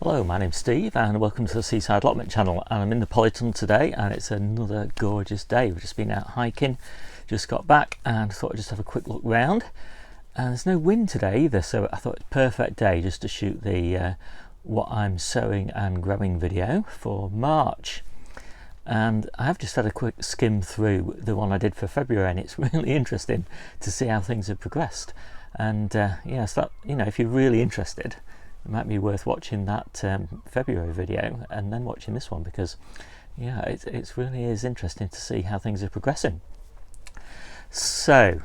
Hello, my name's Steve and welcome to the Seaside Allotment channel, and I'm in the polytunnel today and it's another gorgeous day. We've just been out hiking, just got back and thought I'd just have a quick look round, and there's no wind today either, so I thought it's a perfect day just to shoot the what I'm sowing and growing video for March. And I have just had a quick skim through the one I did for February, and it's really interesting to see how things have progressed. And yeah, so that, you know, if you're really interested, it might be worth watching that February video and then watching this one, because yeah, it really is interesting to see how things are progressing. So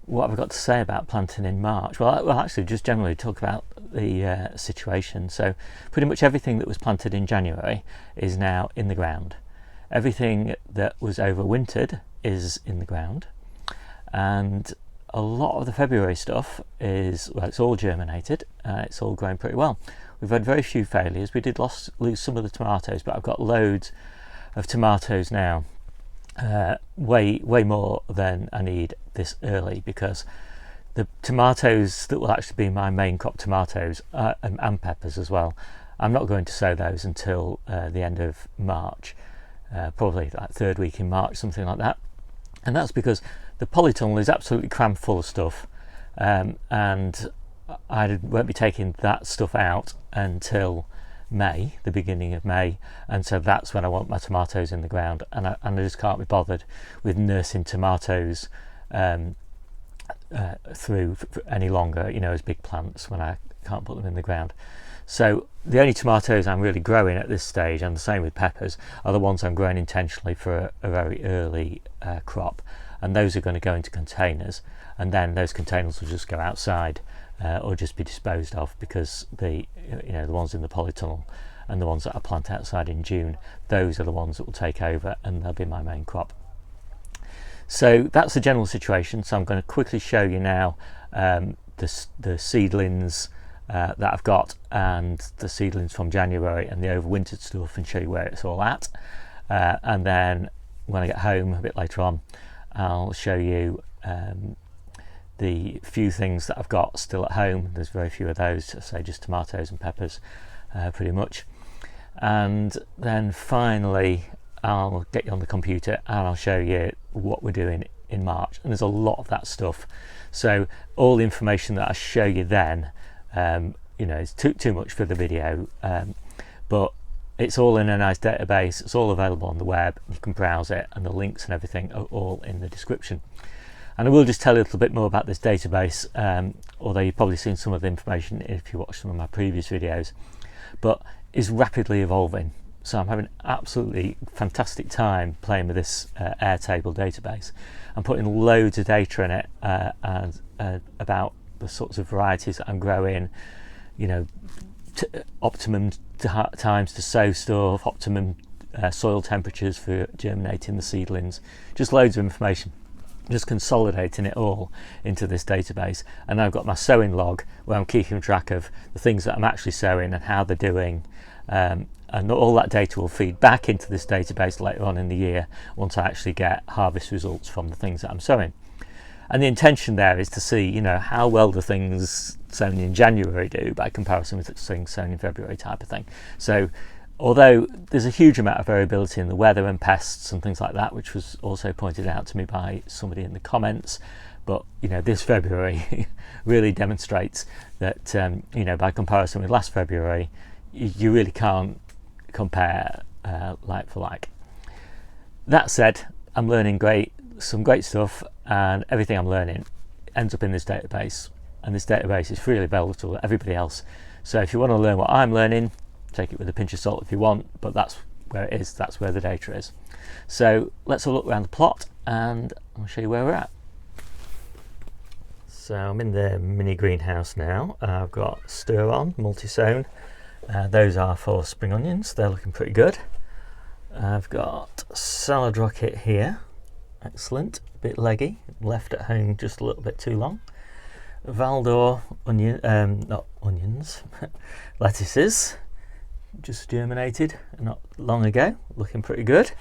what have I got to say about planting in March? Well, actually just generally talk about the situation. So pretty much everything that was planted in January is now in the ground. Everything that was overwintered is in the ground, and a lot of the February stuff is, well, it's all germinated, it's all growing pretty well. We've had very few failures. We did lose some of the tomatoes, but I've got loads of tomatoes now, way more than I need this early, because the tomatoes that will actually be my main crop tomatoes and peppers as well, I'm not going to sow those until the end of March, probably like third week in March, something like that. And that's because the polytunnel is absolutely crammed full of stuff, and I won't be taking that stuff out until May, the beginning of May, and so that's when I want my tomatoes in the ground, and I just can't be bothered with nursing tomatoes through any longer, you know, as big plants when I can't put them in the ground. So the only tomatoes I'm really growing at this stage, and the same with peppers, are the ones I'm growing intentionally for a very early crop, and those are going to go into containers, and then those containers will just go outside or just be disposed of, because the ones in the polytunnel and the ones that I plant outside in June, those are the ones that will take over and they'll be my main crop. So that's the general situation. So I'm going to quickly show you now the seedlings that I've got, and the seedlings from January and the overwintered stuff, and show you where it's all at, and then when I get home a bit later on, I'll show you the few things that I've got still at home. There's very few of those, so just tomatoes and peppers pretty much. And then finally I'll get you on the computer and I'll show you what we're doing in March, and there's a lot of that stuff. So all the information that I show you then, it's too much for the video, but it's all in a nice database. It's all available on the web. You can browse it, and the links and everything are all in the description. And I will just tell you a little bit more about this database, although you've probably seen some of the information if you watched some of my previous videos, but it's rapidly evolving. So I'm having absolutely fantastic time playing with this Airtable database. I'm putting loads of data in it and about the sorts of varieties that I'm growing, optimum times to sow stuff, optimum soil temperatures for germinating the seedlings, just loads of information, just consolidating it all into this database. And I've got my sowing log where I'm keeping track of the things that I'm actually sowing and how they're doing, and all that data will feed back into this database later on in the year once I actually get harvest results from the things that I'm sowing. And the intention there is to see, how well the things sown in January do by comparison with things sown in February, type of thing. So although there's a huge amount of variability in the weather and pests and things like that, which was also pointed out to me by somebody in the comments, but this February really demonstrates that by comparison with last February, you really can't compare like for like. That said, I'm learning some great stuff, and everything I'm learning ends up in this database, and this database is freely available to everybody else. So if you want to learn what I'm learning, take it with a pinch of salt if you want, but that's where it is, that's where the data is. So let's have a look around the plot and I'll show you where we're at. So I'm in the mini greenhouse now. I've got stir on, multi-sown. Those are for spring onions, they're looking pretty good. I've got salad rocket here, excellent, a bit leggy, left at home just a little bit too long. Valdor not onions, lettuces, just germinated not long ago, looking pretty good.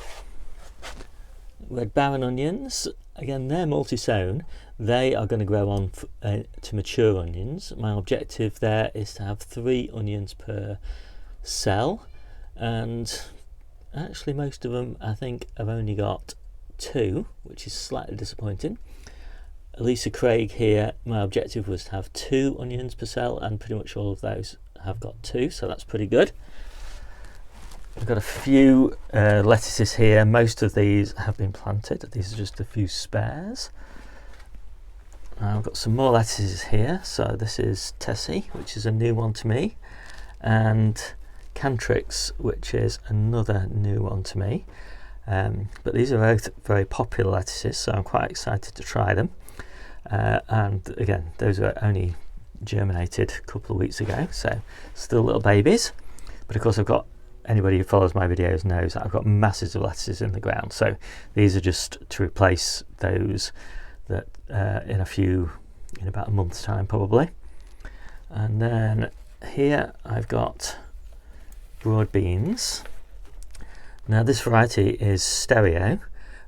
Red Baron onions, again they're multi-sown, they are going to grow on to mature onions. My objective there is to have 3 onions per sell, and actually most of them I think have only got 2, which is slightly disappointing. Lisa Craig here, my objective was to have 2 onions per cell, and pretty much all of those have got 2, so that's pretty good. I've got a few lettuces here. Most of these have been planted. These are just a few spares. I've got some more lettuces here. So this is Tessie, which is a new one to me, and Cantrix, which is another new one to me. But these are both very popular lettuces, so I'm quite excited to try them. And again, those are only germinated a couple of weeks ago, so still little babies. But of course, anybody who follows my videos knows that I've got masses of lettuces in the ground, so these are just to replace those that in about a month's time probably. And then here I've got broad beans. Now this variety is stereo,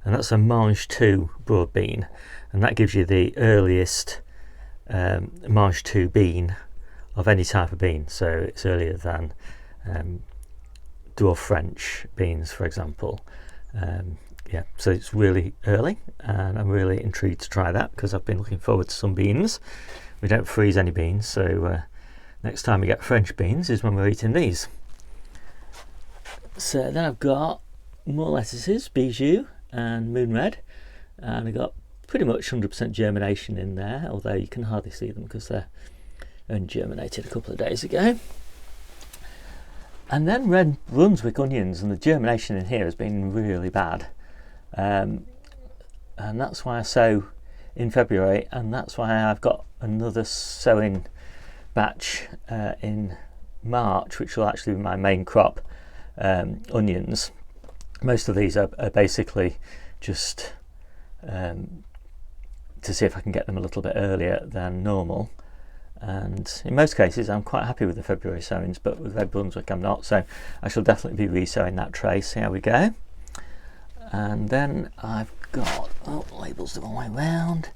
and that's a Mange 2 broad bean, and that gives you the earliest Mange 2 bean of any type of bean, so it's earlier than dwarf French beans, for example. Yeah, so it's really early, and I'm really intrigued to try that because I've been looking forward to some beans. We don't freeze any beans, so next time we get French beans is when we're eating these. So then I've got more lettuces, Bijou and Moon Red, and I've got pretty much 100% germination in there, although you can hardly see them because they're only germinated a couple of days ago. And then red Brunswick onions, and the germination in here has been really bad, and that's why I sow in February, and that's why I've got another sowing batch in March, which will actually be my main crop. Onions. Most of these are basically just to see if I can get them a little bit earlier than normal, and in most cases I'm quite happy with the February sowings, but with red Brunswick I'm not, so I shall definitely be re-sowing that tray, see how we go. And then I've got, labels the wrong way round,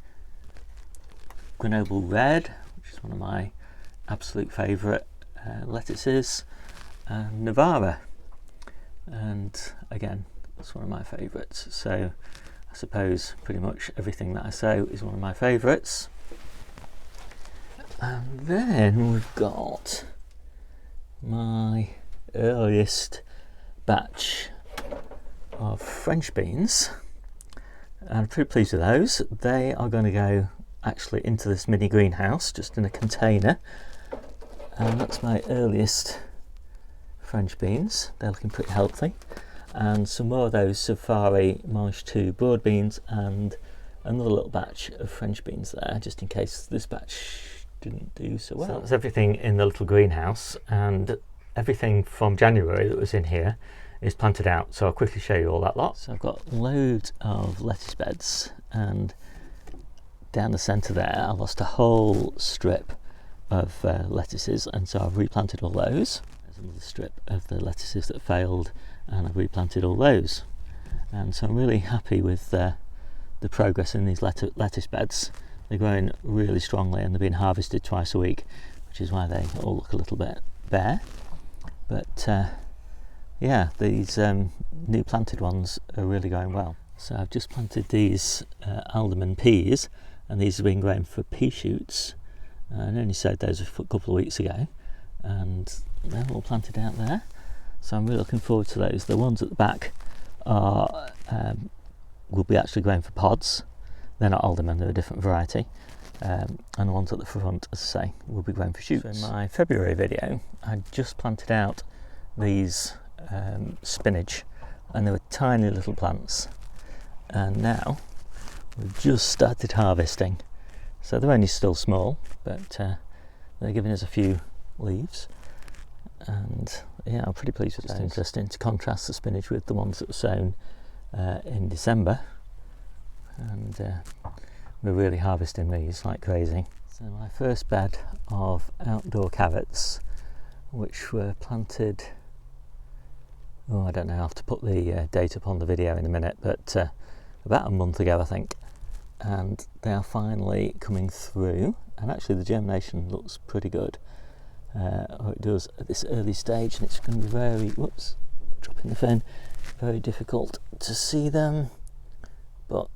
Grenoble Red, which is one of my absolute favourite lettuces, and Navarra, and again that's one of my favourites, so I suppose pretty much everything that I sow is one of my favourites. And then we've got my earliest batch of French beans, and I'm pretty pleased with those. They are going to go actually into this mini greenhouse just in a container, and that's my earliest French beans. They're looking pretty healthy, and some more of those Safari Mange 2 broad beans, and another little batch of French beans there just in case this batch didn't do so well. So that's everything in the little greenhouse, and everything from January that was in here is planted out, so I'll quickly show you all that lot. So I've got loads of lettuce beds, and down the centre there I lost a whole strip of lettuces, and so I've replanted all those. There's another strip of the lettuces that failed, and I've replanted all those, and so I'm really happy with the progress in these lettuce beds. They're growing really strongly, and they're being harvested twice a week, which is why they all look a little bit bare. But yeah, these new planted ones are really going well. So I've just planted these Alderman Peas, and these have been growing for pea shoots. I only sowed those a couple of weeks ago, and they're all planted out there. So I'm really looking forward to those. The ones at the back are will be actually growing for pods. They're not Alderman, they're a different variety. And the ones at the front, as I say, will be growing for shoots. So in my February video, I just planted out these spinach, and they were tiny little plants. And now we've just started harvesting. So they're only still small, but they're giving us a few leaves. And yeah, I'm pretty pleased with those. It's interesting to contrast the spinach with the ones that were sown in December. And we're really harvesting these like crazy. So my first bed of outdoor carrots, which were planted, I don't know, I'll have to put the date up on the video in a minute, but about a month ago I think, and they are finally coming through, and actually the germination looks pretty good. or it does at this early stage, and it's going to be very, whoops, dropping the phone, very difficult to see them, but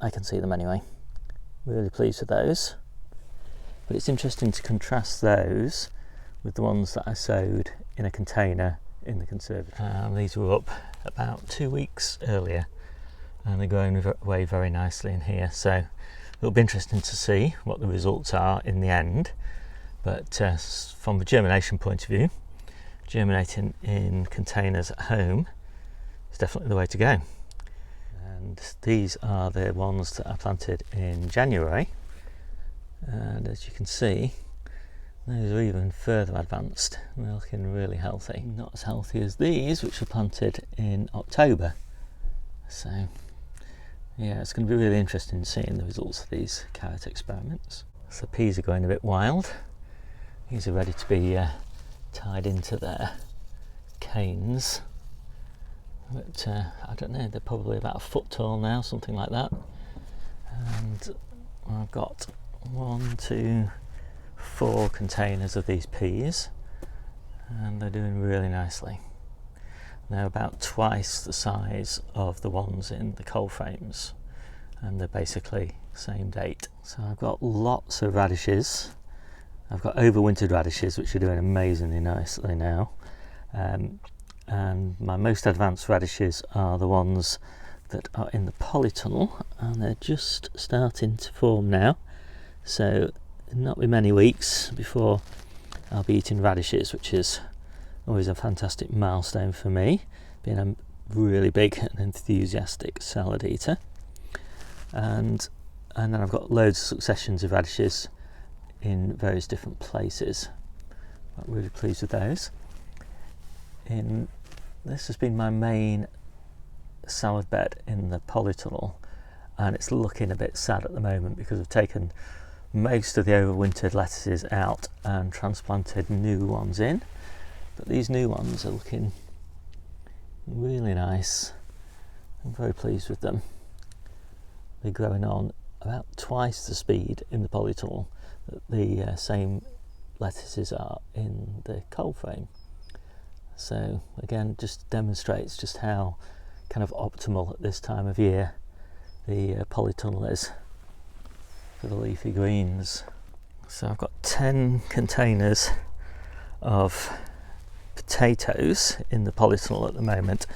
I can see them anyway. Really pleased with those. But it's interesting to contrast those with the ones that I sowed in a container in the conservatory. These were up about 2 weeks earlier, and they're going away very nicely in here, so it'll be interesting to see what the results are in the end. But from the germination point of view, germinating in containers at home is definitely the way to go. And these are the ones that I planted in January, and as you can see, those are even further advanced. They're looking really healthy. Not as healthy as these, which were planted in October. So yeah, it's going to be really interesting seeing the results of these carrot experiments. So the peas are going a bit wild. These are ready to be tied into their canes. But I don't know, they're probably about a foot tall now, something like that. And I've got 1, 2, 4 containers of these peas, and they're doing really nicely. They're about twice the size of the ones in the coal frames, and they're basically same date. So I've got lots of radishes. I've got overwintered radishes, which are doing amazingly nicely now. And my most advanced radishes are the ones that are in the polytunnel, and they're just starting to form now. So not be many weeks before I'll be eating radishes, which is always a fantastic milestone for me, being a really big and enthusiastic salad eater. And then I've got loads of successions of radishes in various different places. I'm really pleased with those. This has been my main salad bed in the polytunnel, and it's looking a bit sad at the moment because I've taken most of the overwintered lettuces out and transplanted new ones in. But these new ones are looking really nice. I'm very pleased with them. They're growing on about twice the speed in the polytunnel that the same lettuces are in the coal frame. So again, just demonstrates just how kind of optimal at this time of year the polytunnel is for the leafy greens. So I've got 10 containers of potatoes in the polytunnel at the moment,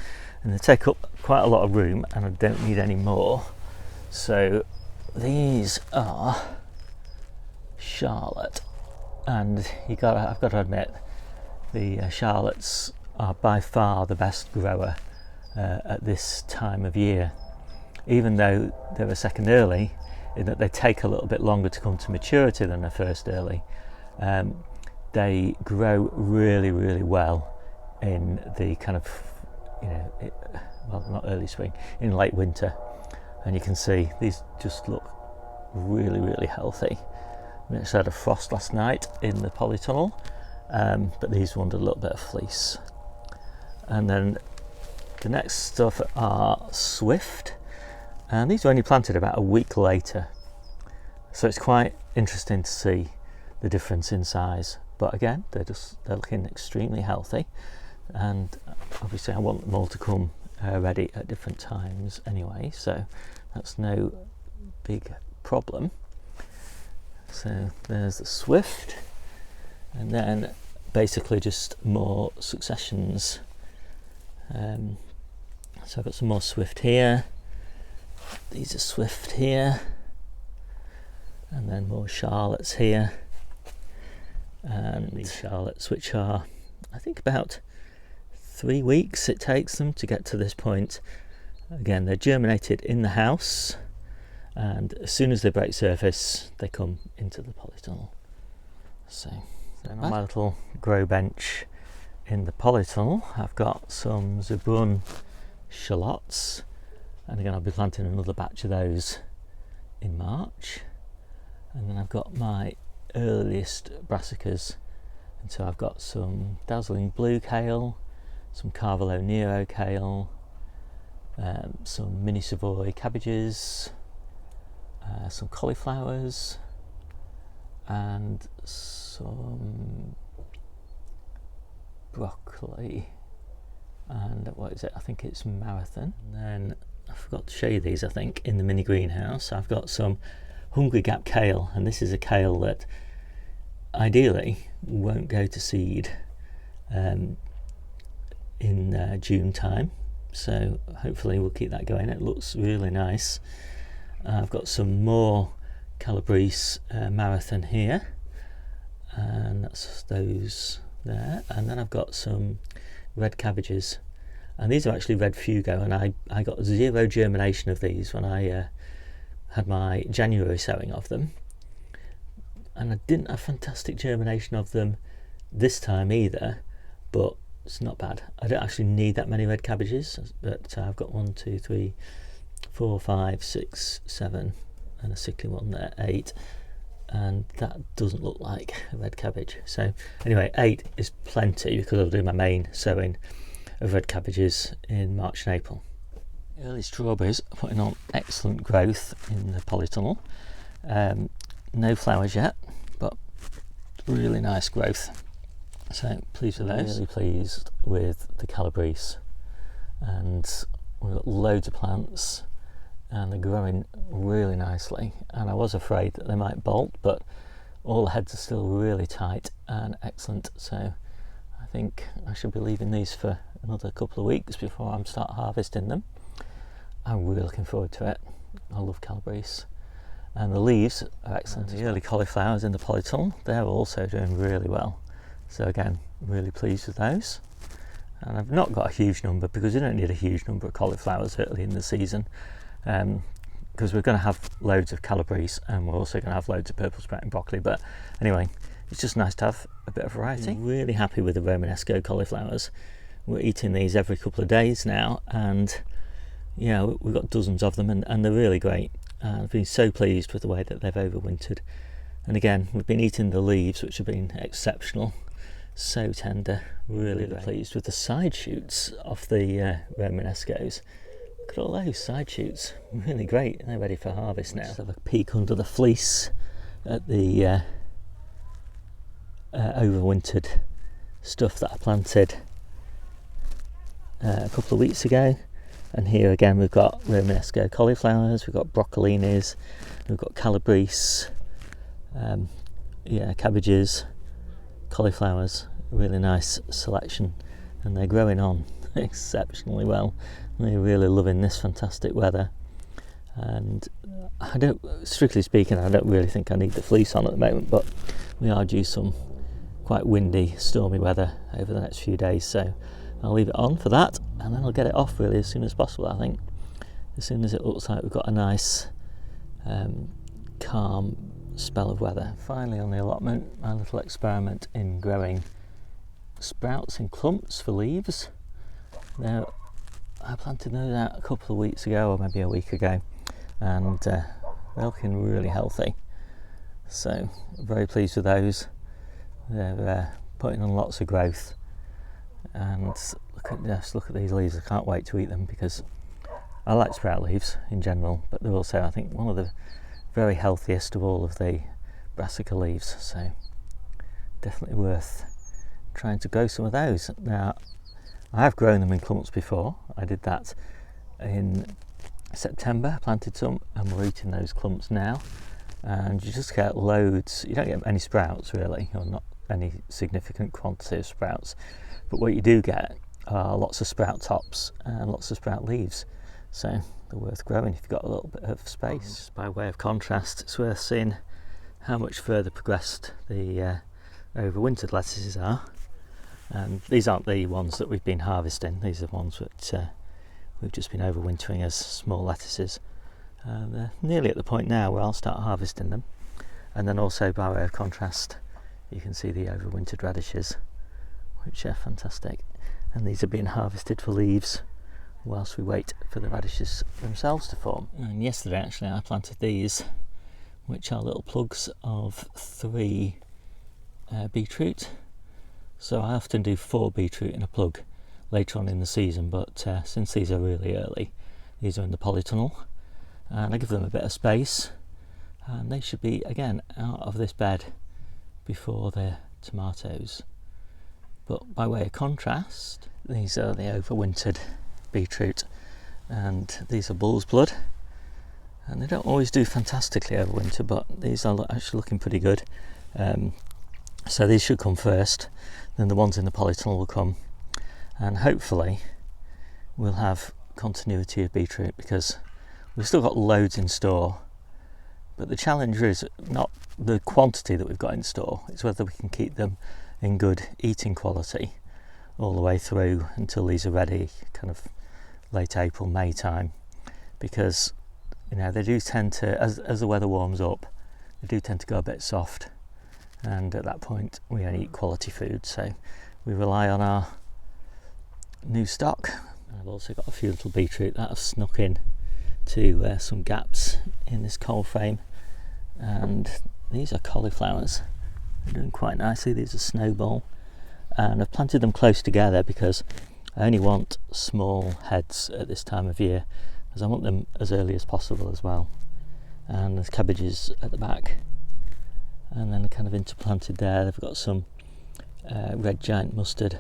and they take up quite a lot of room, and I don't need any more. So these are Charlotte, and I've got to admit, the Shallots are by far the best grower at this time of year, even though they're a second early in that they take a little bit longer to come to maturity than a first early. They grow really, really well in the kind of, well, not early spring, in late winter, and you can see these just look really, really healthy. We actually had a frost last night in the polytunnel, but these wanted a little bit of fleece. And then the next stuff are Swift, and these were only planted about a week later, so it's quite interesting to see the difference in size. But again, they're looking extremely healthy, and obviously I want them all to come ready at different times anyway, so that's no big problem. So there's the Swift, and then basically just more successions. So I've got some more Swift here, these are Swift here, and then more Charlottes here, and these Charlottes, which are, I think, about 3 weeks it takes them to get to this point. Again, they're germinated in the house, and as soon as they break surface they come into the polytunnel. So then on my little grow bench in the polytunnel I've got some Zebrun Shallots, and again I'll be planting another batch of those in March. And then I've got my earliest Brassicas, and so I've got some dazzling blue kale, some Carvalho Nero kale, some mini Savoy cabbages, some cauliflowers, and some broccoli, and what is it? I think it's Marathon. And then I forgot to show you these, I think, in the mini greenhouse. I've got some Hungry Gap kale, and this is a kale that ideally won't go to seed in June time, so hopefully we'll keep that going. It looks really nice. I've got some more Calabrese Marathon here, and that's those there. And then I've got some red cabbages, and these are actually red fugo, and I got zero germination of these when I had my January sowing of them, and I didn't have fantastic germination of them this time either, but it's not bad. I don't actually need that many red cabbages, but I've got 1, 2, 3, 4, 5, 6, 7, and a sickly one there, 8, and that doesn't look like a red cabbage. So anyway, 8 is plenty because I'll do my main sowing of red cabbages in March and April. Early strawberries are putting on excellent growth in the polytunnel. No flowers yet, but really nice growth. So pleased with those. Really pleased with the Calabrese, and we've got loads of plants and they're growing really nicely, and I was afraid that they might bolt, but all the heads are still really tight and excellent. So I think I should be leaving these for another couple of weeks before I start harvesting them. I'm really looking forward to it. I love Calabrese, and the leaves are excellent. The early cauliflowers in the polytunnel, they're also doing really well. So again, really pleased with those. And I've not got a huge number because we don't need a huge number of cauliflowers early in the season, because we're going to have loads of Calabrese and we're also going to have loads of purple sprouting broccoli. But anyway, it's just nice to have a bit of variety. I'm really happy with the Romanesco cauliflowers. We're eating these every couple of days now, and yeah, we've got dozens of them, and they're really great. I've been so pleased with the way that they've overwintered. And again, we've been eating the leaves, which have been exceptional. So tender, really pleased with the side shoots of the Romanescos. Look at all those side shoots, really great. They're ready for harvest now. Let's have a peek under the fleece at the overwintered stuff that I planted a couple of weeks ago. And here again we've got Romanesco cauliflowers, we've got broccolinis, we've got Calabrese, cabbages, cauliflowers. Really nice selection, and they're growing on exceptionally well. They're really loving this fantastic weather, and I don't, strictly speaking, I don't really think I need the fleece on at the moment, but we are due some quite windy, stormy weather over the next few days, so I'll leave it on for that, and then I'll get it off really as soon as possible. I think as soon as it looks like we've got a nice calm spell of weather. Finally, on the allotment, my little experiment in growing sprouts in clumps for leaves. Now, I planted those out a couple of weeks ago, or maybe a week ago, and they're looking really healthy. So very pleased with those. They're putting on lots of growth, and look at these leaves. I can't wait to eat them because I like sprout leaves in general, but they're also, I think, one of the very healthiest of all of the Brassica leaves, so definitely worth trying to grow some of those. Now, I have grown them in clumps before. I did that in September, planted some, and we're eating those clumps now, and you just get loads. You don't get any sprouts really, or not any significant quantity of sprouts, but what you do get are lots of sprout tops and lots of sprout leaves, so they're worth growing if you've got a little bit of space. Just by way of contrast, it's worth seeing how much further progressed the overwintered lettuces are. And these aren't the ones that we've been harvesting, these are the ones that we've just been overwintering as small lettuces. They're nearly at the point now where I'll start harvesting them. And then also, by way of contrast, you can see the overwintered radishes, which are fantastic. And these are being harvested for leaves whilst we wait for the radishes themselves to form. And yesterday actually I planted these, which are little plugs of 3 beetroot. So I often do 4 beetroot in a plug later on in the season, but since these are really early, these are in the polytunnel, and I give them a bit of space, and they should be again out of this bed before the tomatoes But by way of contrast, these are the overwintered beetroot, and these are bull's blood, and they don't always do fantastically over winter, but these are actually looking pretty good. So these should come first, then the ones in the polytunnel will come, and hopefully we'll have continuity of beetroot, because we've still got loads in store. But the challenge is not the quantity that we've got in store, it's whether we can keep them in good eating quality all the way through until these are ready, kind of late April, May time. Because, you know, they do tend to, as the weather warms up, they do tend to go a bit soft. And at that point we only eat quality food, so we rely on our new stock. And I've also got a few little beetroot that have snuck in to some gaps in this coal frame, and these are cauliflowers. They're doing quite nicely. These are snowball, and I've planted them close together because I only want small heads at this time of year, because I want them as early as possible as well. And there's cabbages at the back, and then kind of interplanted there they've got some red giant mustard,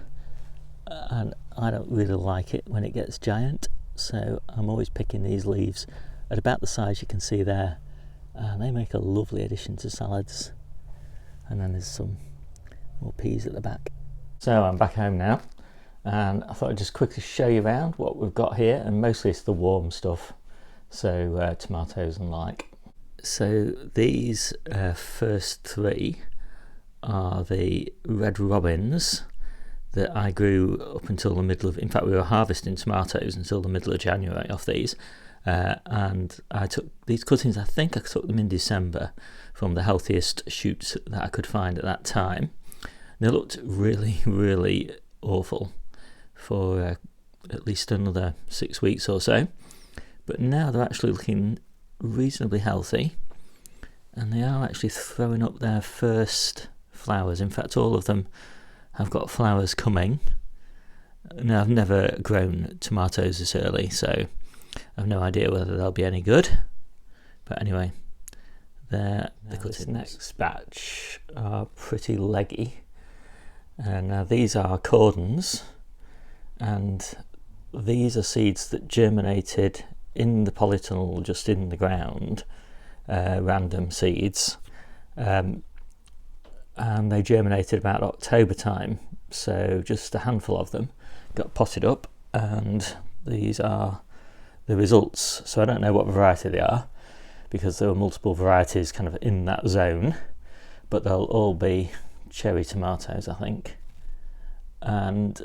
and I don't really like it when it gets giant, so I'm always picking these leaves at about the size you can see there, and they make a lovely addition to salads. And then there's some more peas at the back. So I'm back home now, and I thought I'd just quickly show you around what we've got here, and mostly it's the warm stuff, so tomatoes and like. So these first three are the red robins that I grew up until the middle of, in fact we were harvesting tomatoes until the middle of January off these, and I took these cuttings, I think I took them in December from the healthiest shoots that I could find at that time. They looked really, really awful for at least another 6 weeks or so, but now they're actually looking reasonably healthy, and they are actually throwing up their first flowers. In fact, all of them have got flowers coming. Now, I've never grown tomatoes this early, so I've no idea whether they'll be any good, but anyway, they're the cuttings. This next batch are pretty leggy, and now these are cordons, and these are seeds that germinated in the polytunnel, just in the ground, random seeds, and they germinated about October time, so just a handful of them got potted up, and these are the results. So I don't know what variety they are, because there were multiple varieties kind of in that zone, but they'll all be cherry tomatoes, I think. And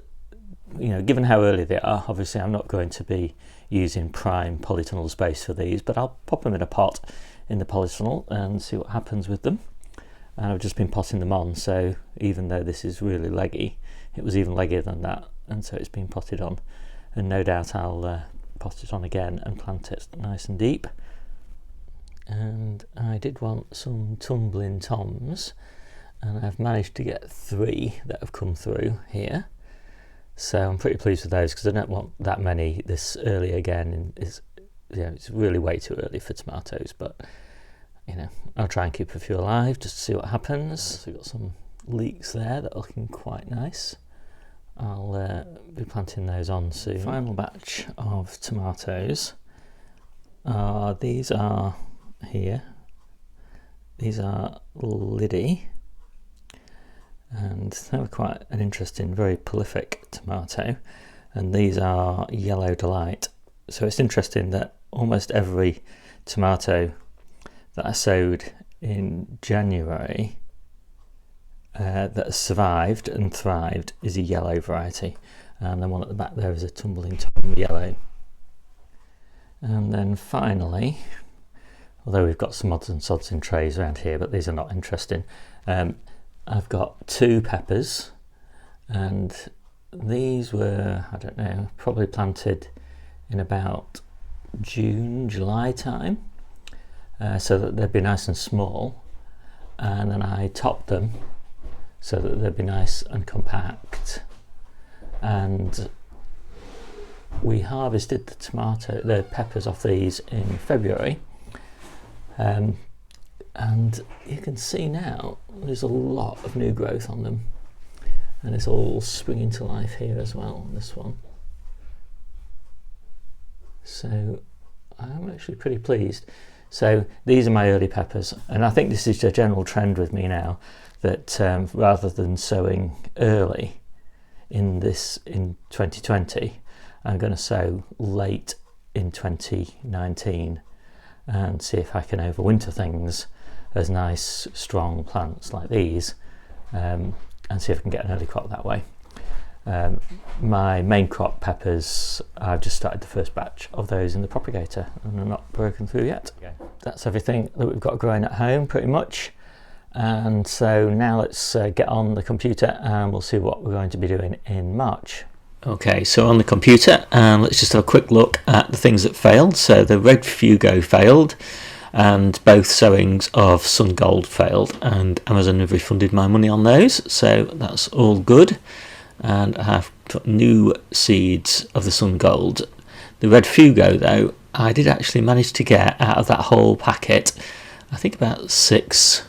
you know, given how early they are, obviously I'm not going to be using prime polytunnel space for these, but I'll pop them in a pot in the polytunnel and see what happens with them. And I've just been potting them on, so even though this is really leggy, it was even leggier than that, and so it's been potted on, and no doubt I'll pot it on again and plant it nice and deep. And I did want some tumbling toms, and I've managed to get 3 that have come through here. So I'm pretty pleased with those, because I don't want that many this early again. And it's really way too early for tomatoes, but you know, I'll try and keep a few alive just to see what happens. So we've got some leeks there that are looking quite nice. I'll be planting those on soon. Final batch of tomatoes. These are here. These are Liddy, and they were quite an interesting, very prolific tomato, and these are Yellow Delight. So it's interesting that almost every tomato that I sowed in January that has survived and thrived is a yellow variety, and then one at the back there is a tumbling tom yellow. And then finally, although we've got some odds and sods in trays around here, but these are not interesting, I've got 2 peppers, and these were, I don't know, probably planted in about June, July time, so that they'd be nice and small, and then I topped them so that they'd be nice and compact. And we harvested the peppers off these in February, and you can see now there's a lot of new growth on them, and it's all springing to life here as well on this one. So I'm actually pretty pleased. So these are my early peppers, and I think this is a general trend with me now, that rather than sowing early in 2020, I'm going to sow late in 2019 and see if I can overwinter things as nice strong plants like these, and see if I can get an early crop that way. My main crop peppers, I've just started the first batch of those in the propagator and they're not broken through yet. Okay. That's everything that we've got growing at home pretty much, and so now let's get on the computer and we'll see what we're going to be doing in March. Okay, so on the computer, let's just have a quick look at the things that failed. So the red fugo failed, and both sowings of Sun Gold failed, and Amazon have refunded my money on those, so that's all good. And I have put new seeds of the Sun Gold. The red fugo though, I did actually manage to get out of that whole packet, I think about 6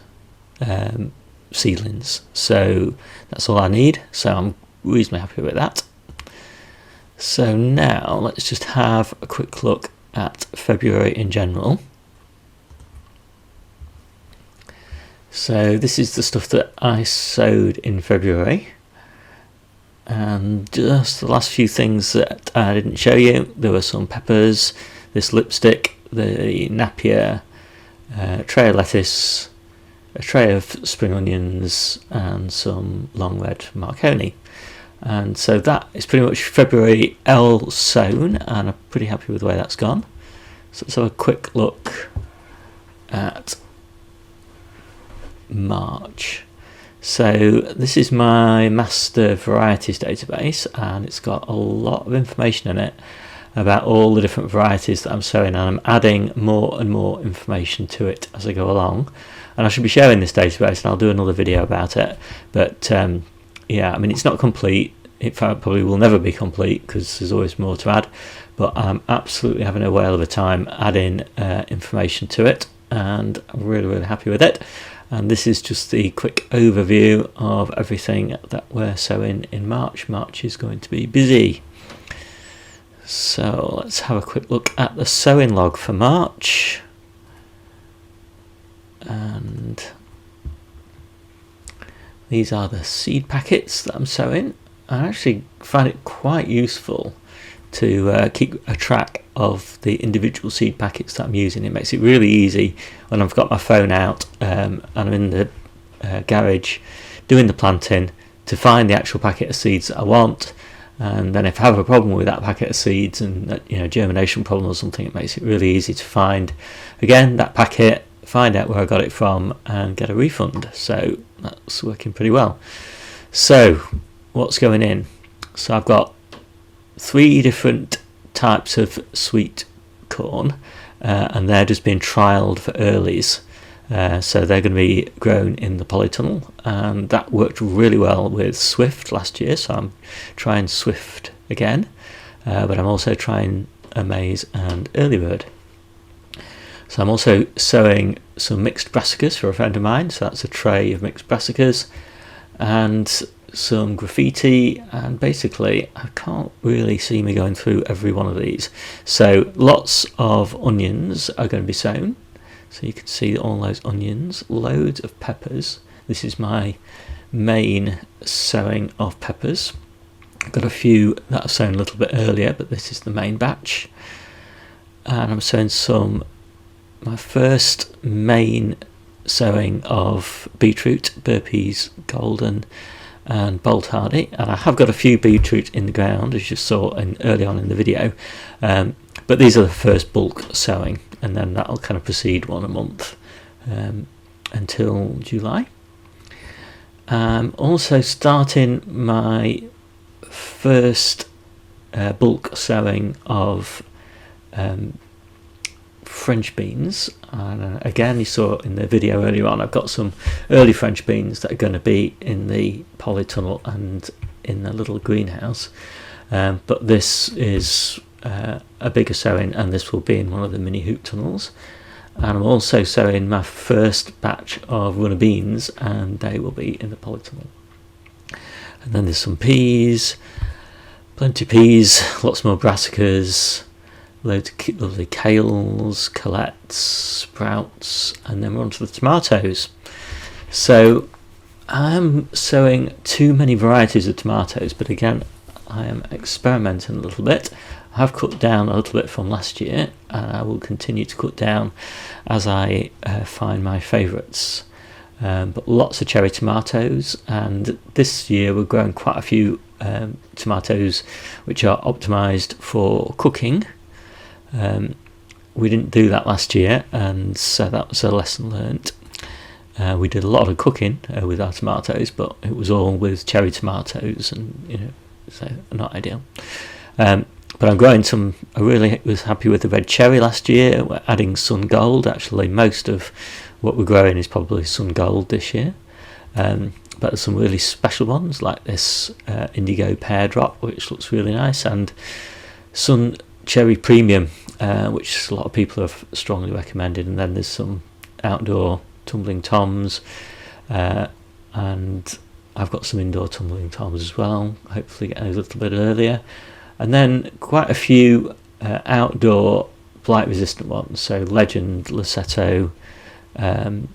seedlings, so that's all I need, so I'm reasonably happy with that. So now let's just have a quick look at February in general. So this is the stuff that I sowed in February. And just the last few things that I didn't show you, there were some peppers, this lipstick, the Napier, a tray of lettuce, a tray of spring onions, and some long red Marconi. And so that is pretty much February L sown, and I'm pretty happy with the way that's gone. So let's have a quick look at March. So this is my master varieties database, and it's got a lot of information in it about all the different varieties that I'm sowing, and I'm adding more and more information to it as I go along. And I should be sharing this database, and I'll do another video about it. But yeah, I mean, it's not complete. It probably will never be complete because there's always more to add, but I'm absolutely having a whale of a time adding information to it, and I'm really happy with it. And this is just the quick overview of everything that we're sowing in March. March is going to be busy. So let's have a quick look at the sowing log for March. And these are the seed packets that I'm sowing. I actually find it quite useful to keep a track of the individual seed packets that I'm using. It makes it really easy when I've got my phone out and I'm in the garage doing the planting to find the actual packet of seeds that I want. And then if I have a problem with that packet of seeds and germination problem or something, it makes it really easy to find again that packet, find out where I got it from, and get a refund. So that's working pretty well. So what's going in? So I've got 3 different types of sweet corn, and they're just being trialled for earlies. So they're going to be grown in the polytunnel, and that worked really well with Swift last year, so I'm trying Swift again, but I'm also trying Amaze and Earlybird. So I'm also sowing some mixed brassicas for a friend of mine, so that's a tray of mixed brassicas, and some graffiti, and basically I can't really see me going through every one of these. So lots of onions are going to be sown, so you can see all those onions, loads of peppers. This is my main sowing of peppers. I've got a few that I've sown a little bit earlier, but this is the main batch. And I'm sowing my first main sowing of beetroot, Burpees Golden and Bolt Hardy, and I have got a few beetroot in the ground, as you saw early on in the video, but these are the first bulk sowing, and then that'll kind of proceed one a month until July. Also starting my first bulk sowing of French beans, and again you saw in the video earlier on I've got some early French beans that are going to be in the polytunnel and in the little greenhouse, but this is a bigger sowing, and this will be in one of the mini hoop tunnels. And I'm also sowing my first batch of runner beans, and they will be in the polytunnel. And then there's some peas, plenty of peas, lots more brassicas, loads of lovely kales, courgettes, sprouts, and then we're on to the tomatoes. So I'm sowing too many varieties of tomatoes, but again, I am experimenting a little bit. I have cut down a little bit from last year, and I will continue to cut down as I find my favourites. But lots of cherry tomatoes, and this year we're growing quite a few tomatoes which are optimised for cooking. We didn't do that last year, and so that was a lesson learnt. We did a lot of cooking with our tomatoes, but it was all with cherry tomatoes, and so not ideal. But I'm growing some. I really was happy with the red cherry last year. We're adding sun gold. Actually, most of what we're growing is probably sun gold this year. But there's some really special ones like this indigo pear drop, which looks really nice, and sun cherry premium, which a lot of people have strongly recommended. And then there's some outdoor tumbling toms, and I've got some indoor tumbling toms as well, hopefully getting a little bit earlier. And then quite a few outdoor blight resistant ones, so Legend, Lassetto, and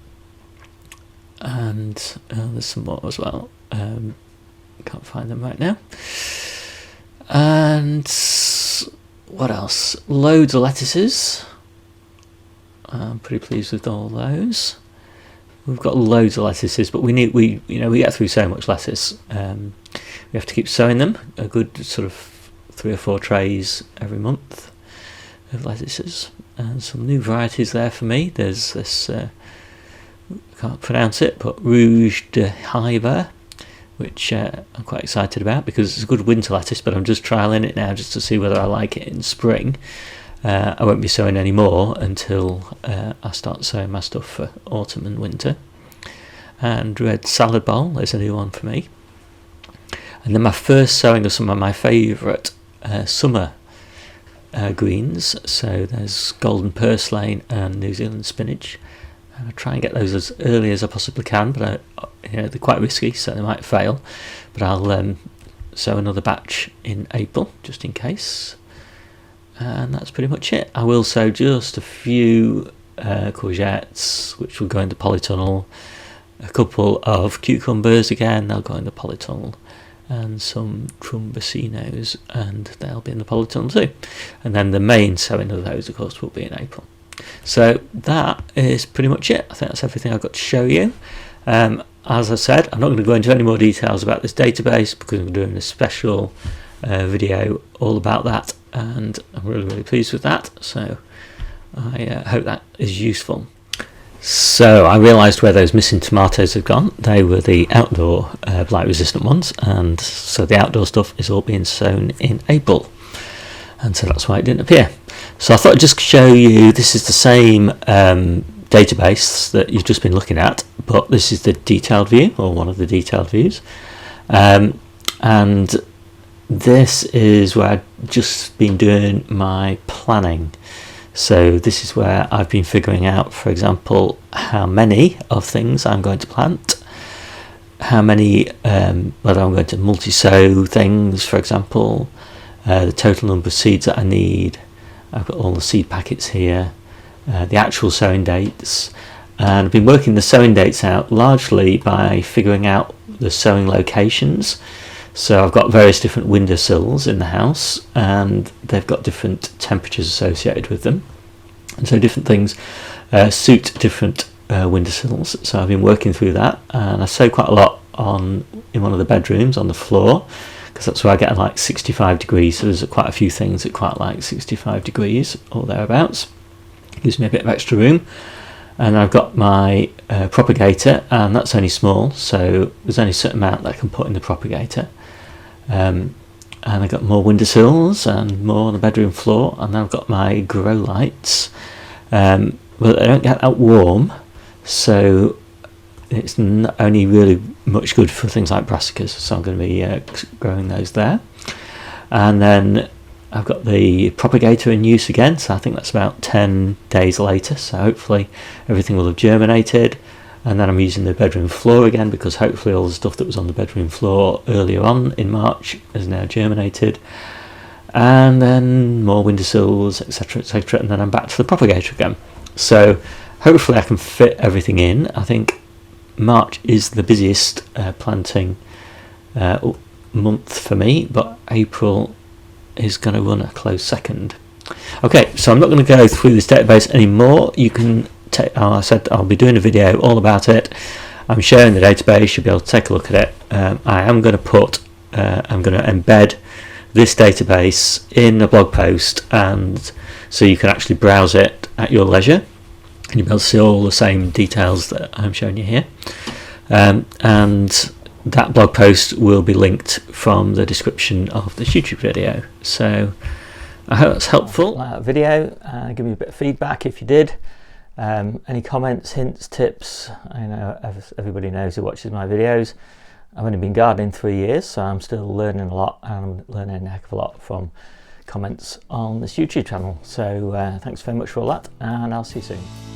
there's some more as well. Can't find them right now. And what else? Loads of lettuces. I'm pretty pleased with all those. We've got loads of lettuces, but we get through so much lettuce. We have to keep sowing them. A good sort of 3 or 4 trays every month of lettuces, and some new varieties there for me. There's this I can't pronounce it, but Rouge de Hiver, which I'm quite excited about because it's a good winter lettuce, but I'm just trialling it now just to see whether I like it in spring. I won't be sowing any more until I start sowing my stuff for autumn and winter. And red salad bowl is a new one for me. And then my first sowing of some of my favourite summer greens. So there's golden purslane and New Zealand spinach. And I try and get those as early as I possibly can, but they're quite risky, so they might fail. But I'll sow another batch in April just in case. And that's pretty much it. I will sow just a few courgettes, which will go in the polytunnel. A couple of cucumbers, again, they'll go in the polytunnel. And some trumbusinos, and they'll be in the polytunnel too. And then the main sowing of those, of course, will be in April. So that is pretty much it. I think that's everything I've got to show you. As I said, I'm not going to go into any more details about this database because I'm doing a special video all about that, and I'm really pleased with that. So I hope that is useful. So I realised where those missing tomatoes have gone. They were the outdoor blight resistant ones, and so the outdoor stuff is all being sown in April, and so that's why it didn't appear. So I thought I'd just show you, this is the same database that you've just been looking at, but this is the detailed view, or one of the detailed views, and this is where I've just been doing my planning. So this is where I've been figuring out, for example, how many of things I'm going to plant, how many, whether I'm going to multi-sow things, for example, the total number of seeds that I need. I've got all the seed packets here, the actual sowing dates, and I've been working the sowing dates out largely by figuring out the sowing locations. So I've got various different windowsills in the house, and they've got different temperatures associated with them, and so different things suit different windowsills. So I've been working through that, and I sow quite a lot in one of the bedrooms on the floor, because that's where I get like 65 degrees. So there's quite a few things that quite like 65 degrees or thereabouts. It gives me a bit of extra room. And I've got my propagator, and that's only small, so there's only a certain amount that I can put in the propagator. And I've got more windowsills and more on the bedroom floor, and then I've got my grow lights. But they don't get that warm, so it's not only really much good for things like brassicas, so I'm going to be growing those there. And then I've got the propagator in use again, so I think that's about 10 days later, so hopefully everything will have germinated. and then I'm using the bedroom floor again, because hopefully all the stuff that was on the bedroom floor earlier on in March has now germinated. And then more windowsills, etc, etc, and then I'm back to the propagator again. So hopefully I can fit everything in. I think March is the busiest planting month for me, but April is going to run a close second. Okay, so I'm not going to go through this database anymore. You can I said I'll be doing a video all about it. I'm sharing the database, you'll be able to take a look at it. I am going to put I'm going to embed this database in a blog post, and so you can actually browse it at your leisure, and you'll be able to see all the same details that I'm showing you here. And that blog post will be linked from the description of this YouTube video. So I hope that's helpful. Like that video, give me a bit of feedback if you did. Any comments, hints, tips. I know everybody knows who watches my videos. I've only been gardening 3 years, so I'm still learning a lot, and I'm learning a heck of a lot from comments on this YouTube channel. So thanks very much for all that, and I'll see you soon.